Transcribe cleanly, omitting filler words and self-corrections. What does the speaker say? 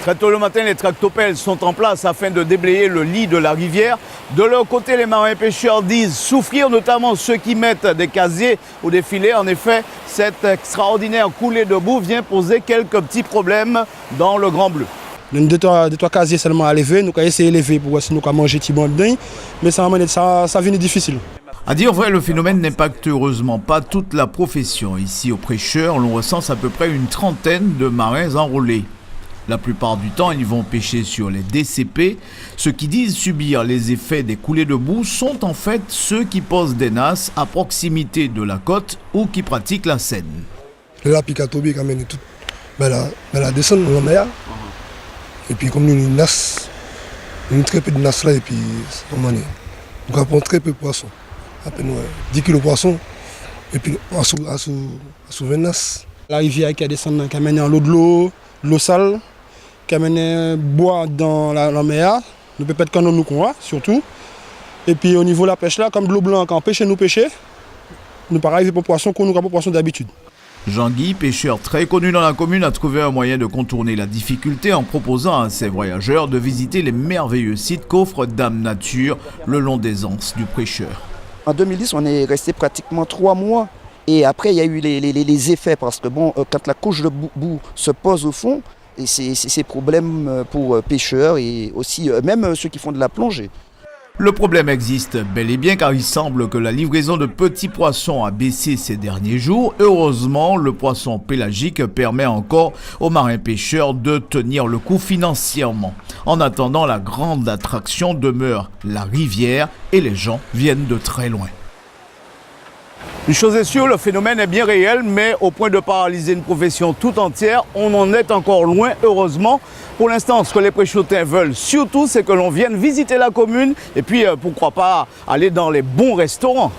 Très tôt le matin, les tractopelles sont en place afin de déblayer le lit de la rivière. De leur côté, les marins pêcheurs disent souffrir, notamment ceux qui mettent des casiers ou des filets. En effet, cette extraordinaire coulée de boue vient poser quelques petits problèmes dans le Grand Bleu. Nous avons deux, trois casiers seulement à lever, nous avons essayé de lever pour voir si nous pouvons manger petit bon dedans, mais ça vient difficile. À dire vrai, le phénomène n'impacte heureusement pas toute la profession. Ici, aux prêcheurs, l'on recense à peu près une trentaine de marins enrôlés. La plupart du temps, ils vont pêcher sur les DCP. Ceux qui disent subir les effets des coulées de boue sont en fait ceux qui posent des nasses à proximité de la côte ou qui pratiquent la Seine. La Picatobi, quand même, tout. La descend dans la mer. Et puis, comme nous avons une nasse, nous avons très peu de nasse là, et puis, nous avons très peu de poissons. À peine 10 kg de poissons, et puis, à sous 20 nasses. La rivière qui a descendu, qui a mené en l'eau sale, qui a mené bois dans la mer, nous peut pas nous quoi, surtout. Et puis au niveau de la pêche là, comme de l'eau blanche, quand on pêche, nous pas arriver pour poisson qu'on nous pas poisson d'habitude. Jean-Guy, pêcheur très connu dans la commune, a trouvé un moyen de contourner la difficulté en proposant à ses voyageurs de visiter les merveilleux sites qu'offre Dame Nature le long des anses du prêcheur. En 2010, on est resté pratiquement 3 mois. Et après, il y a eu les effets, parce que bon, quand la couche de boue se pose au fond, et c'est problème pour pêcheurs et aussi même ceux qui font de la plongée. Le problème existe bel et bien car il semble que la livraison de petits poissons a baissé ces derniers jours. Heureusement, le poisson pélagique permet encore aux marins pêcheurs de tenir le coup financièrement. En attendant, la grande attraction demeure la rivière et les gens viennent de très loin. Une chose est sûre, le phénomène est bien réel, mais au point de paralyser une profession tout entière, on en est encore loin, heureusement. Pour l'instant, ce que les Préchotins veulent surtout, c'est que l'on vienne visiter la commune et puis, pourquoi pas, aller dans les bons restaurants.